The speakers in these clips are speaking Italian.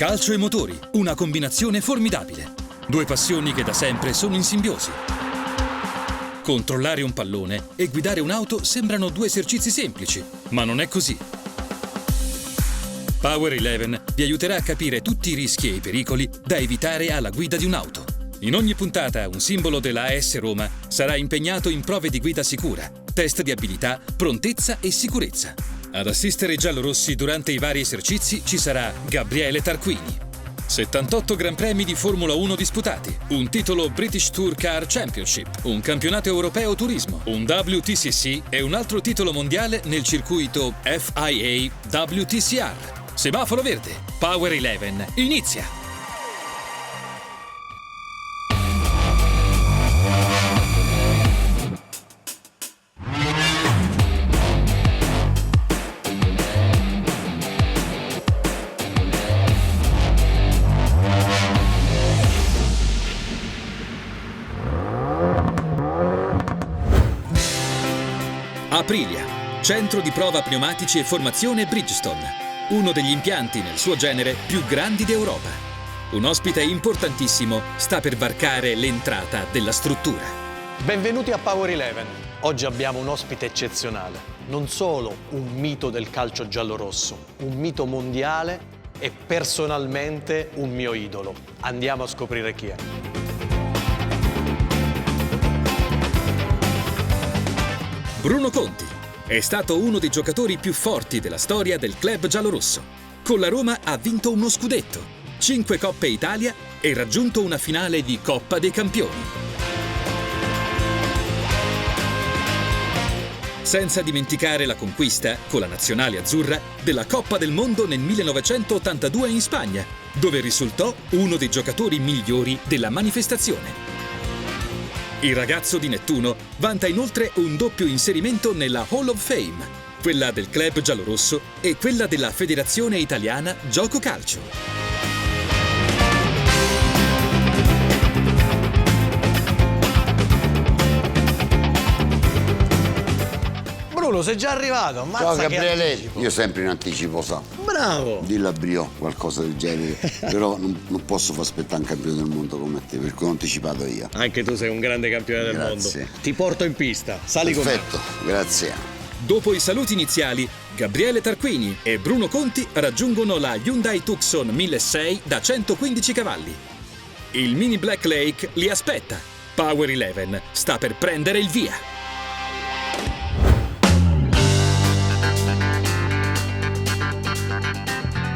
Calcio e motori, una combinazione formidabile. Due passioni che da sempre sono in simbiosi. Controllare un pallone e guidare un'auto sembrano due esercizi semplici, ma non è così. Power 11 vi aiuterà a capire tutti i rischi e i pericoli da evitare alla guida di un'auto. In ogni puntata un simbolo della AS Roma sarà impegnato in prove di guida sicura, test di abilità, prontezza e sicurezza. Ad assistere i giallorossi durante i vari esercizi ci sarà Gabriele Tarquini. 78 Gran Premi di Formula 1 disputati, un titolo British Tour Car Championship, un campionato europeo turismo, un WTCC e un altro titolo mondiale nel circuito FIA WTCR. Semaforo verde, Power 11, inizia! Aprilia, centro di prova pneumatici e formazione Bridgestone, uno degli impianti nel suo genere più grandi d'Europa. Un ospite importantissimo sta per varcare l'entrata della struttura. Benvenuti a Power 11. Oggi abbiamo un ospite eccezionale, non solo un mito del calcio giallorosso, un mito mondiale e personalmente un mio idolo. Andiamo a scoprire chi è. Bruno Conti è stato uno dei giocatori più forti della storia del club giallorosso. Con la Roma ha vinto uno scudetto, 5 Coppe Italia e raggiunto una finale di Coppa dei Campioni. Senza dimenticare la conquista, con la nazionale azzurra, della Coppa del Mondo nel 1982 in Spagna, dove risultò uno dei giocatori migliori della manifestazione. Il ragazzo di Nettuno vanta inoltre un doppio inserimento nella Hall of Fame, quella del club giallorosso e quella della Federazione Italiana Gioco Calcio. Bruno, sei già arrivato. Ammazza. Ciao Gabriele, io sempre in anticipo so. Bravo! Dillo a Brio, qualcosa del genere. Però non posso far aspettare un campione del mondo come te, per cui ho anticipato io. Anche tu sei un grande campione del Grazie. mondo. Ti porto in pista, sali con me. Perfetto, grazie. Dopo i saluti iniziali, Gabriele Tarquini e Bruno Conti raggiungono la Hyundai Tucson 1600 da 115 cavalli. Il Mini Black Lake li aspetta. Power 11 sta per prendere il via.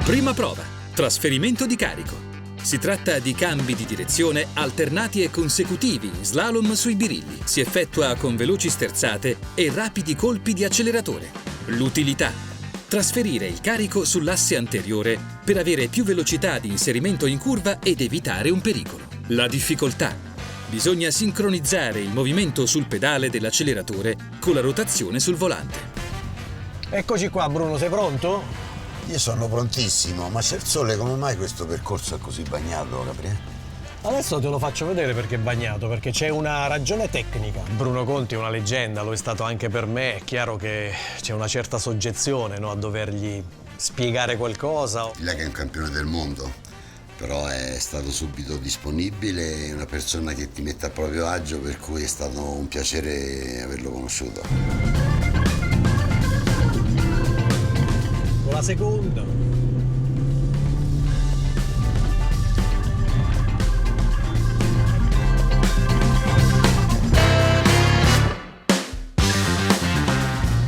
Prima prova, trasferimento di carico. Si tratta di cambi di direzione alternati e consecutivi in slalom sui birilli. Si effettua con veloci sterzate e rapidi colpi di acceleratore. L'utilità: trasferire il carico sull'asse anteriore per avere più velocità di inserimento in curva ed evitare un pericolo. La difficoltà: bisogna sincronizzare il movimento sul pedale dell'acceleratore con la rotazione sul volante. Eccoci qua, Bruno, sei pronto? Io sono prontissimo, ma c'è il sole, come mai questo percorso è così bagnato, Gabriele? Adesso te lo faccio vedere perché è bagnato, perché c'è una ragione tecnica. Bruno Conti è una leggenda, lo è stato anche per me. È chiaro che c'è una certa soggezione, no, a dovergli spiegare qualcosa. Lei che è un campione del mondo, però è stato subito disponibile, è una persona che ti mette a proprio agio, per cui è stato un piacere averlo conosciuto. La seconda.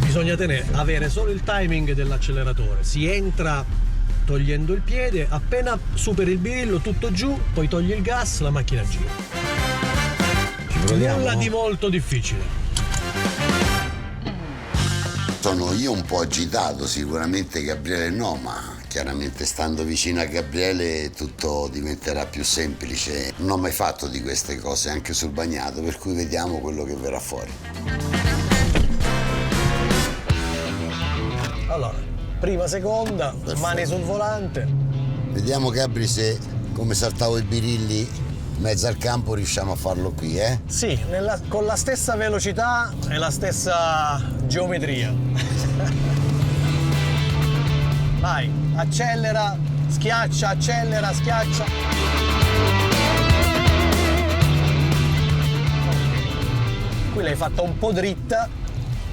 Bisogna avere solo il timing dell'acceleratore. Si entra togliendo il piede, appena superi il birillo tutto giù, poi togli il gas, la macchina gira. Ci proviamo? Nulla di molto difficile. Sono io un po' agitato, sicuramente Gabriele no, ma chiaramente stando vicino a Gabriele tutto diventerà più semplice. Non ho mai fatto di queste cose anche sul bagnato, per cui vediamo quello che verrà fuori. Allora, prima, seconda, Perfetto. mani sul volante. Vediamo Gabri se, come saltavo i birilli in mezzo al campo, riusciamo a farlo qui, eh? Sì, con la stessa velocità e la stessa geometria. Vai, accelera Schiaccia, accelera, schiaccia. Qui l'hai fatta un po' dritta.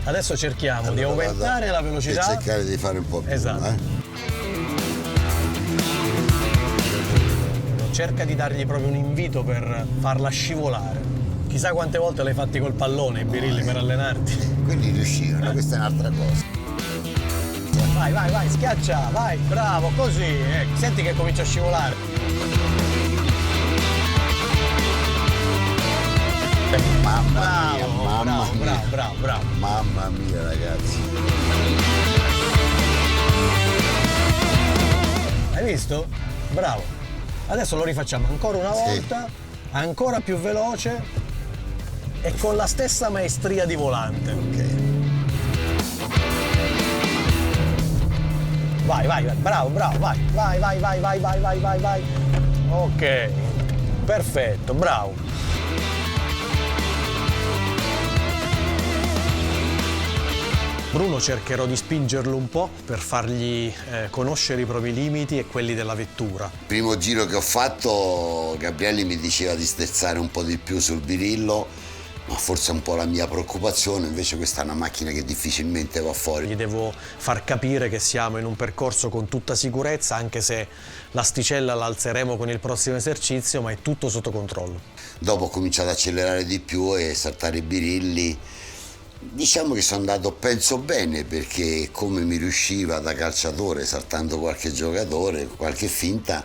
Adesso cerchiamo di aumentare la velocità. E cercare di fare un po' più. Esatto. Cerca di dargli proprio un invito per farla scivolare. Chissà quante volte l'hai fatti col pallone, i birilli, per allenarti. Quindi riuscivano, questa è un'altra cosa. Vai, vai, vai, schiaccia, vai, bravo, così. Senti che comincia a scivolare. Mamma mia, mamma mia. Bravo. Mamma mia, ragazzi. Hai visto? Bravo. Adesso lo rifacciamo ancora una volta, ancora più veloce e con la stessa maestria di volante. Ok. Vai, bravo, vai. Ok, perfetto, bravo. Bruno cercherò di spingerlo un po' per fargli conoscere i propri limiti e quelli della vettura. Primo giro che ho fatto, Gabriele mi diceva di sterzare un po' di più sul birillo, ma forse è un po' la mia preoccupazione, invece questa è una macchina che difficilmente va fuori. Gli devo far capire che siamo in un percorso con tutta sicurezza, anche se l'asticella la alzeremo con il prossimo esercizio, ma è tutto sotto controllo. Dopo ho cominciato ad accelerare di più e saltare i birilli. Diciamo che sono andato, penso, bene, perché come mi riusciva da calciatore, saltando qualche giocatore, qualche finta,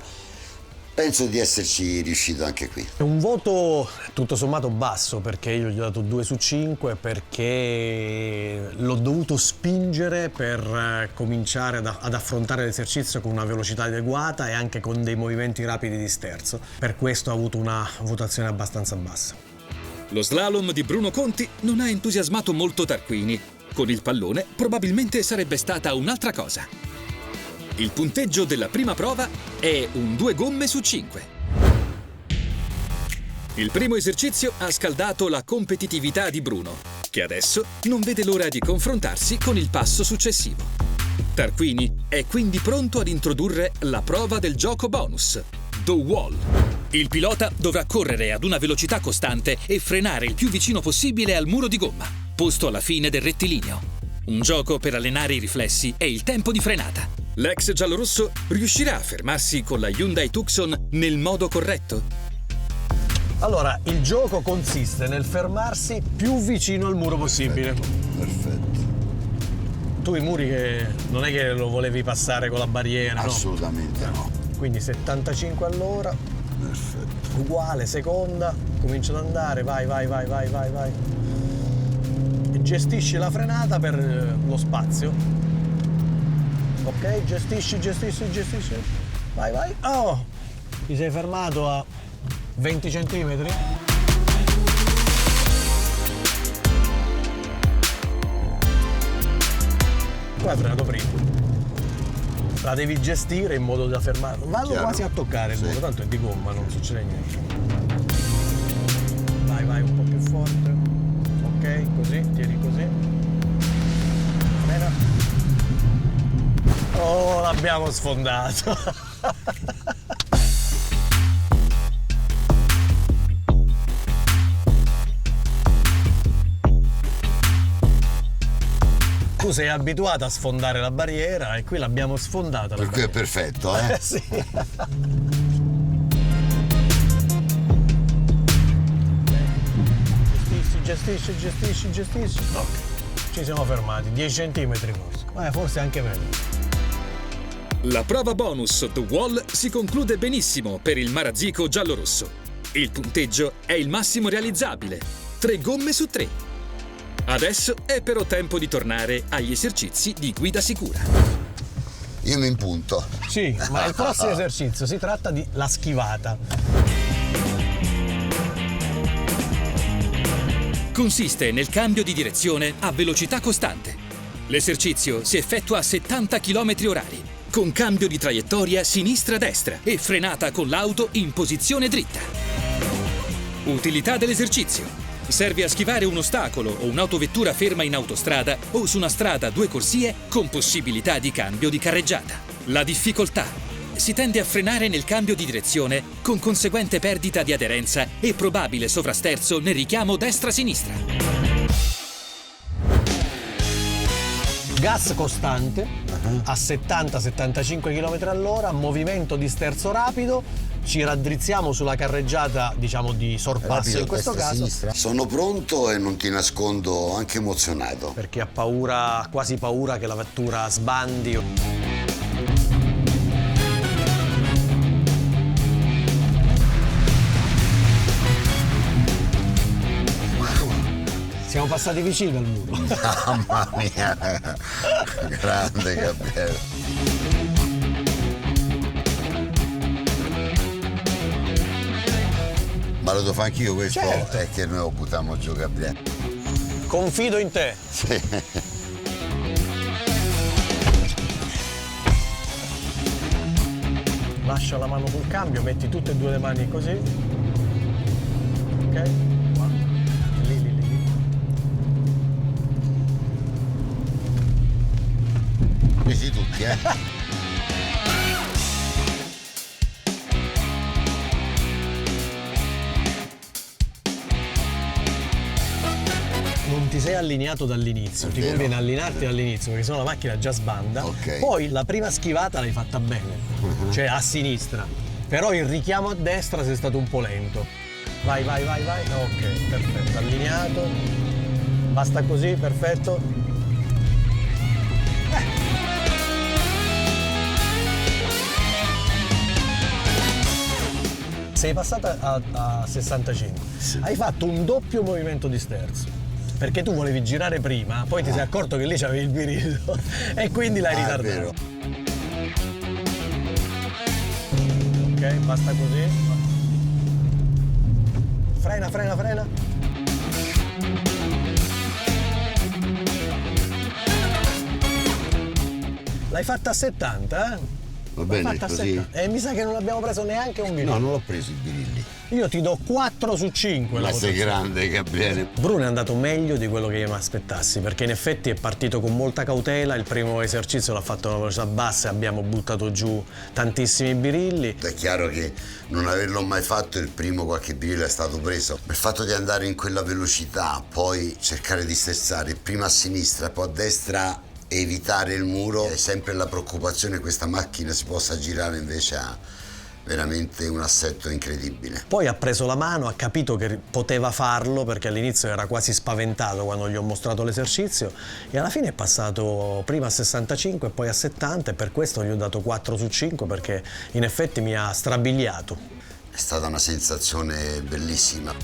penso di esserci riuscito anche qui. È un voto tutto sommato basso, perché io gli ho dato 2 su 5, perché l'ho dovuto spingere per cominciare ad affrontare l'esercizio con una velocità adeguata e anche con dei movimenti rapidi di sterzo. Per questo ha avuto una votazione abbastanza bassa. Lo slalom di Bruno Conti non ha entusiasmato molto Tarquini. Con il pallone probabilmente sarebbe stata un'altra cosa. Il punteggio della prima prova è un 2 gomme su 5. Il primo esercizio ha scaldato la competitività di Bruno, che adesso non vede l'ora di confrontarsi con il passo successivo. Tarquini è quindi pronto ad introdurre la prova del gioco bonus, The Wall. Il pilota dovrà correre ad una velocità costante e frenare il più vicino possibile al muro di gomma, posto alla fine del rettilineo. Un gioco per allenare i riflessi e il tempo di frenata. L'ex giallorosso riuscirà a fermarsi con la Hyundai Tucson nel modo corretto? Allora, il gioco consiste nel fermarsi più vicino al muro possibile. Perfetto. Tu i muri che non è che lo volevi passare con la barriera, Assolutamente no. Quindi 75 all'ora. Perfetto. Uguale, seconda, comincia ad andare, vai. E gestisci la frenata per lo spazio. Ok, gestisci. Vai. Oh! Ti sei fermato a 20 centimetri? Qua hai frenato prima. La devi gestire in modo da fermarlo. Vallo quasi a toccare il muro, tanto è di gomma, non succede niente. Vai un po' più forte. Ok, così, tieni così. Frena. Oh, l'abbiamo sfondato. Tu sei abituato a sfondare la barriera e qui l'abbiamo sfondata. Per cui è perfetto, eh? Sì. Gestisci. Ok. Ci siamo fermati, 10 centimetri forse. Forse anche meno. La prova bonus The Wall si conclude benissimo per il Marazzico giallorosso. Il punteggio è il massimo realizzabile, 3 gomme su 3. Adesso è però tempo di tornare agli esercizi di guida sicura. Io mi impunto. Sì, ma il prossimo esercizio si tratta di la schivata. Consiste nel cambio di direzione a velocità costante. L'esercizio si effettua a 70 km/h, con cambio di traiettoria sinistra-destra e frenata con l'auto in posizione dritta. Utilità dell'esercizio. Serve a schivare un ostacolo o un'autovettura ferma in autostrada o su una strada a 2 corsie con possibilità di cambio di carreggiata. La difficoltà. si tende a frenare nel cambio di direzione con conseguente perdita di aderenza e probabile sovrasterzo nel richiamo destra-sinistra. Gas costante a 70-75 km all'ora, movimento di sterzo rapido, ci raddrizziamo sulla carreggiata, diciamo, di sorpasso in questo caso. Sinistra. Sono pronto e non ti nascondo, anche emozionato. Perché ha paura, quasi paura che la vettura sbandi. Siamo passati vicino al muro. Mamma mia, grande Gabriele. Ma lo devo fare anch'io questo? Certo. È che noi lo buttiamo giù, Gabriele. Confido in te. Sì. Lascia la mano sul cambio, metti tutte e due le mani così. Ok? Qua. Lì. Presi tutti, Non ti sei allineato dall'inizio, ti vero. conviene allinearti dall'inizio perché sennò la macchina già sbanda. Ok. Poi la prima schivata l'hai fatta bene, cioè a sinistra, però il richiamo a destra sei stato un po' lento. Vai. Ok, perfetto, allineato. Basta così, perfetto. Sei passata a 65. Sì. Hai fatto un doppio movimento di sterzo. Perché tu volevi girare prima, poi ti sei accorto che lì c'avevi il birillo e quindi l'hai È ritardato. vero. Ok, basta così. Frena. L'hai fatta a 70, eh? Va L'hai bene, fatta a così? 70. E mi sa che non abbiamo preso neanche un birillo. No, non l'ho preso i birilli. Io ti do 4 su 5. Ma sei grande, Gabriele. Bruno è andato meglio di quello che io mi aspettassi, perché in effetti è partito con molta cautela, il primo esercizio l'ha fatto a una velocità bassa e abbiamo buttato giù tantissimi birilli. È chiaro che non averlo mai fatto, il primo qualche birillo è stato preso. Il fatto di andare in quella velocità, poi cercare di sterzare prima a sinistra, poi a destra, evitare il muro, è sempre la preoccupazione che questa macchina si possa girare, invece ha veramente un assetto incredibile. Poi ha preso la mano, ha capito che poteva farlo, perché all'inizio era quasi spaventato quando gli ho mostrato l'esercizio, e alla fine è passato prima a 65 e poi a 70, e per questo gli ho dato 4 su 5, perché in effetti mi ha strabiliato. È stata una sensazione bellissima.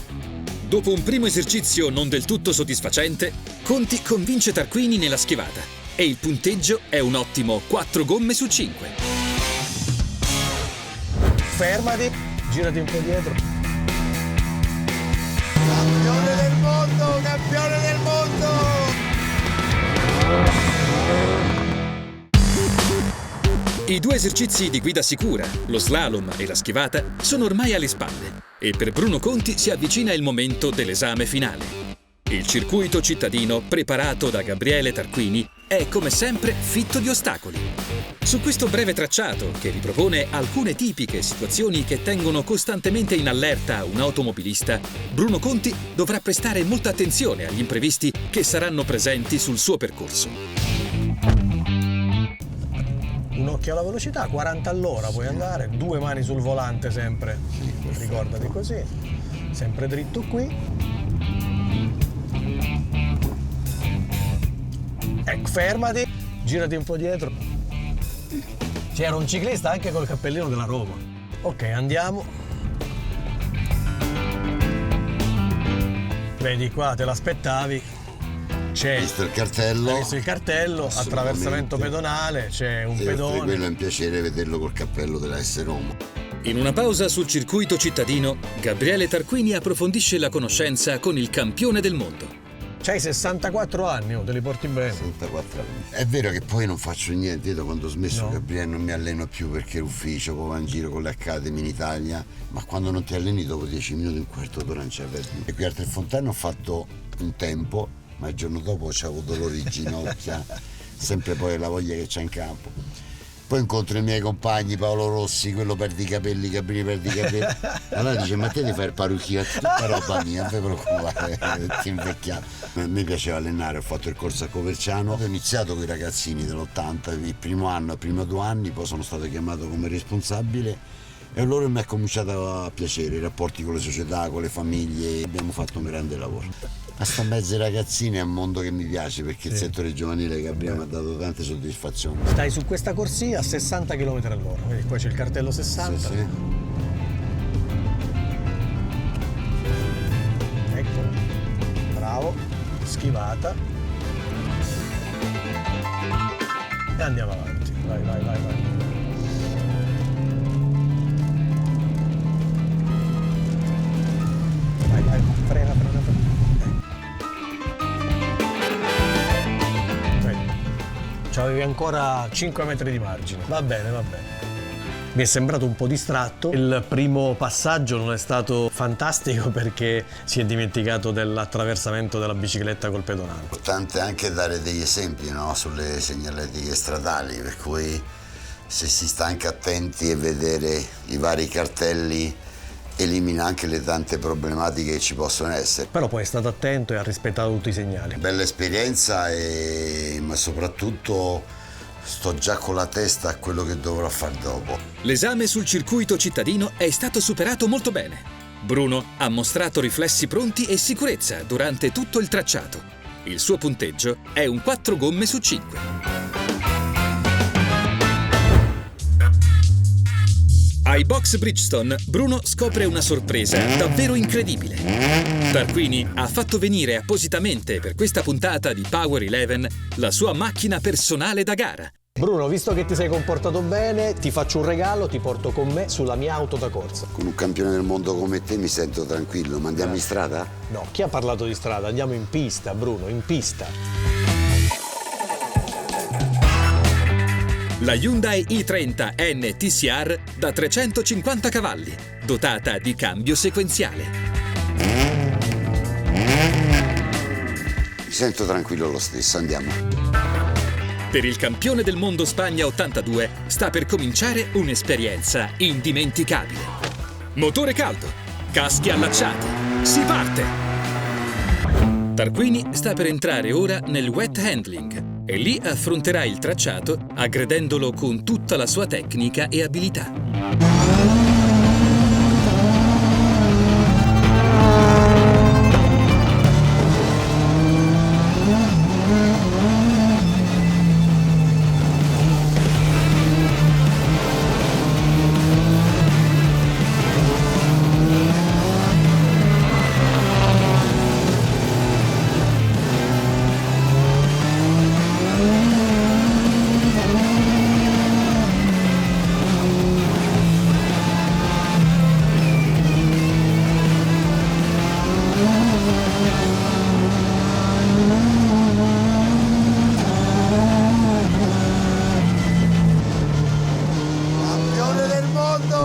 Dopo un primo esercizio non del tutto soddisfacente, Conti convince Tarquini nella schivata e il punteggio è un ottimo 4 gomme su 5. Fermati, girati un po' dietro. Campione del mondo, campione del mondo! I due esercizi di guida sicura, lo slalom e la schivata, sono ormai alle spalle e per Bruno Conti si avvicina il momento dell'esame finale. Il circuito cittadino preparato da Gabriele Tarquini è come sempre fitto di ostacoli. Su questo breve tracciato, che ripropone alcune tipiche situazioni che tengono costantemente in allerta un automobilista, Bruno Conti dovrà prestare molta attenzione agli imprevisti che saranno presenti sul suo percorso. Un occhio alla velocità, 40 all'ora puoi andare, 2 mani sul volante sempre, ricordati così, sempre dritto qui. Ecco, fermati, girati un po' dietro. C'era un ciclista anche col cappellino della Roma. Ok, andiamo. Vedi qua, te l'aspettavi. C'è. Visto il cartello? Hai visto il cartello, Assolutamente. attraversamento pedonale, c'è un E pedone. quello è un piacere vederlo col cappello della S Roma. In una pausa sul circuito cittadino, Gabriele Tarquini approfondisce la conoscenza con il campione del mondo. C'hai 64 anni, te li porti bene. 64 anni. È vero che poi non faccio niente, io da quando ho smesso, No. Gabriele, non mi alleno più perché l'ufficio, poi va in giro con le Academy in Italia, ma quando non ti alleni dopo 10 minuti, un quarto d'ora non c'è verso. E qui a Trefontana ho fatto un tempo, ma il giorno dopo c'avevo dolori di ginocchia, sempre poi la voglia che c'è in campo. Poi incontro i miei compagni, Paolo Rossi, quello perde i capelli, Gabrini perde i capelli. Allora dice, ma te devi fare il parrucchiere, tutta roba mia, non ti preoccupare, ti invecchiamo. A me piaceva allenare, ho fatto il corso a Coverciano, ho iniziato con i ragazzini dell'80, il primo anno, i primi 2 anni, poi sono stato chiamato come responsabile e allora mi è cominciato a piacere i rapporti con le società, con le famiglie, abbiamo fatto un grande lavoro. Ma sta in mezzo ai ragazzini è un mondo che mi piace perché il settore giovanile che abbiamo ha dato tante soddisfazioni. Stai su questa corsia a 60 km all'ora, vedi qua c'è il cartello 60. Sì, sì. Ecco, bravo, schivata. E andiamo avanti, vai, vai, vai, vai. Vai, vai, frena, frena, frena. Avevi ancora 5 metri di margine. Va bene, va bene. Mi è sembrato un po' distratto. Il primo passaggio non è stato fantastico perché si è dimenticato dell'attraversamento della bicicletta col pedonale. Importante anche dare degli esempi, no? Sulle segnaletiche stradali, per cui se si sta anche attenti e vedere i vari cartelli elimina anche le tante problematiche che ci possono essere. Però poi è stato attento e ha rispettato tutti i segnali. Bella esperienza, ma soprattutto sto già con la testa a quello che dovrò fare dopo. L'esame sul circuito cittadino è stato superato molto bene. Bruno ha mostrato riflessi pronti e sicurezza durante tutto il tracciato. Il suo punteggio è un 4 gomme su 5. Ai box Bridgestone, Bruno scopre una sorpresa davvero incredibile. Tarquini ha fatto venire appositamente per questa puntata di Power 11 la sua macchina personale da gara. Bruno, visto che ti sei comportato bene, ti faccio un regalo, ti porto con me sulla mia auto da corsa. Con un campione del mondo come te mi sento tranquillo, ma andiamo in strada? No, chi ha parlato di strada? Andiamo in pista, Bruno, in pista. La Hyundai i30 N TCR da 350 cavalli, dotata di cambio sequenziale. Mi sento tranquillo lo stesso, andiamo. Per il campione del mondo Spagna 82 sta per cominciare un'esperienza indimenticabile. Motore caldo, caschi allacciati, si parte! Tarquini sta per entrare ora nel wet handling e lì affronterà il tracciato aggredendolo con tutta la sua tecnica e abilità.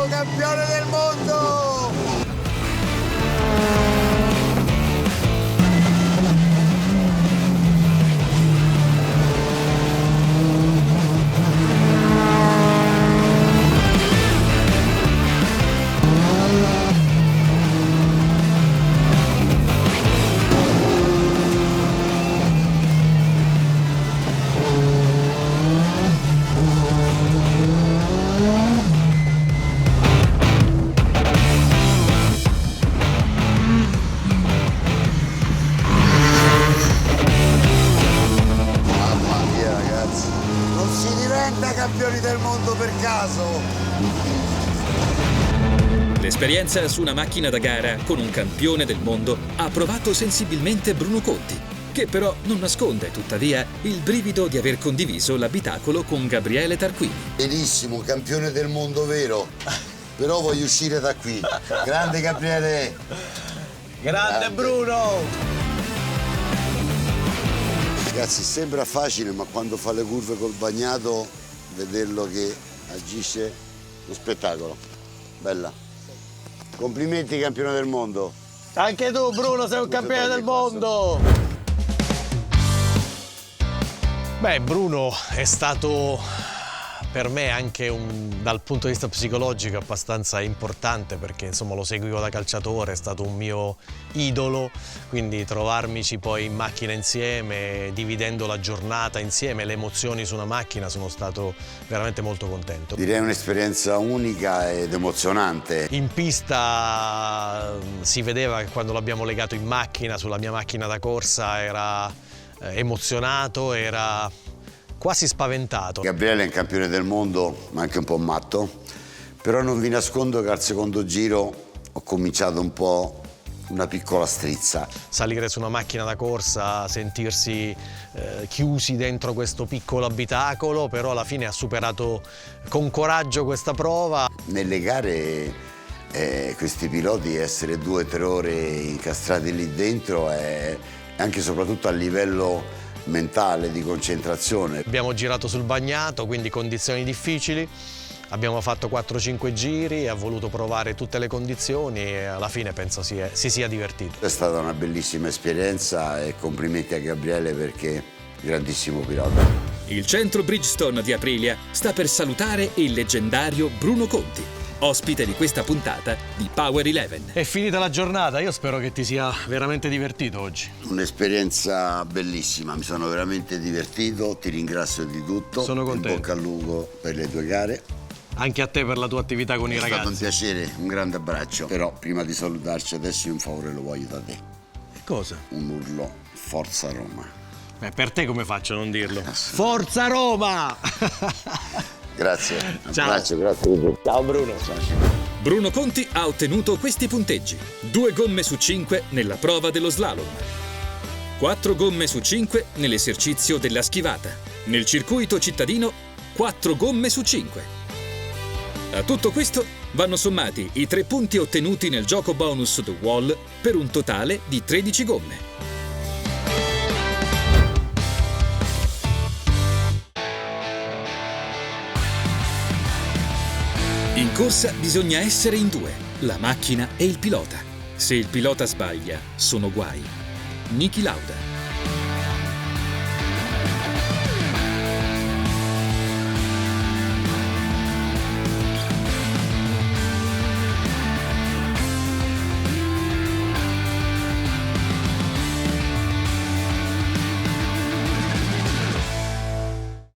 Campione del mondo! Campioni del mondo per caso. L'esperienza su una macchina da gara con un campione del mondo ha provato sensibilmente Bruno Conti, che però non nasconde tuttavia il brivido di aver condiviso l'abitacolo con Gabriele Tarquini. Benissimo, campione del mondo vero, però voglio uscire da qui. Grande Gabriele. Grande Bruno. Ragazzi, sembra facile, ma quando fa le curve col bagnato, vederlo che agisce, uno spettacolo. Bella. Complimenti, campione del mondo. Anche tu, Bruno, sei un campione del mondo. Beh, Bruno è stato per me anche dal punto di vista psicologico abbastanza importante, perché insomma lo seguivo da calciatore, è stato un mio idolo, quindi trovarmici poi in macchina insieme, dividendo la giornata insieme, le emozioni su una macchina, sono stato veramente molto contento. Direi un'esperienza unica ed emozionante. In pista si vedeva che quando l'abbiamo legato in macchina, sulla mia macchina da corsa, era emozionato, era quasi spaventato. Gabriele è un campione del mondo, ma anche un po' matto, però non vi nascondo che al secondo giro ho cominciato un po' una piccola strizza. Salire su una macchina da corsa, sentirsi chiusi dentro questo piccolo abitacolo, però alla fine ha superato con coraggio questa prova. Nelle gare questi piloti, essere 2 o 3 ore incastrati lì dentro, è anche e soprattutto a livello mentale, di concentrazione. Abbiamo girato sul bagnato, quindi condizioni difficili, abbiamo fatto 4-5 giri, ha voluto provare tutte le condizioni e alla fine penso si sia divertito. È stata una bellissima esperienza e complimenti a Gabriele perché grandissimo pilota. Il centro Bridgestone di Aprilia sta per salutare il leggendario Bruno Conti, ospite di questa puntata di Power 11. È finita la giornata, io spero che ti sia veramente divertito oggi. Un'esperienza bellissima, mi sono veramente divertito, ti ringrazio di tutto. Sono contento. In bocca al lupo per le tue gare. Anche a te per la tua attività con i È ragazzi. stato un piacere, un grande abbraccio. Però prima di salutarci adesso io un favore lo voglio da te. Cosa? Un urlo, Forza Roma. Per te come faccio a non dirlo? Forza Roma! Grazie, Ciao. abbraccio, grazie. Ciao Bruno. Bruno Conti ha ottenuto questi punteggi: 2 gomme su 5 nella prova dello slalom, 4 gomme su 5 nell'esercizio della schivata, nel circuito cittadino 4 gomme su 5. A tutto questo vanno sommati i 3 punti ottenuti nel gioco bonus The Wall per un totale di 13 gomme. In corsa bisogna essere in 2, la macchina e il pilota. Se il pilota sbaglia, sono guai. Niki Lauda.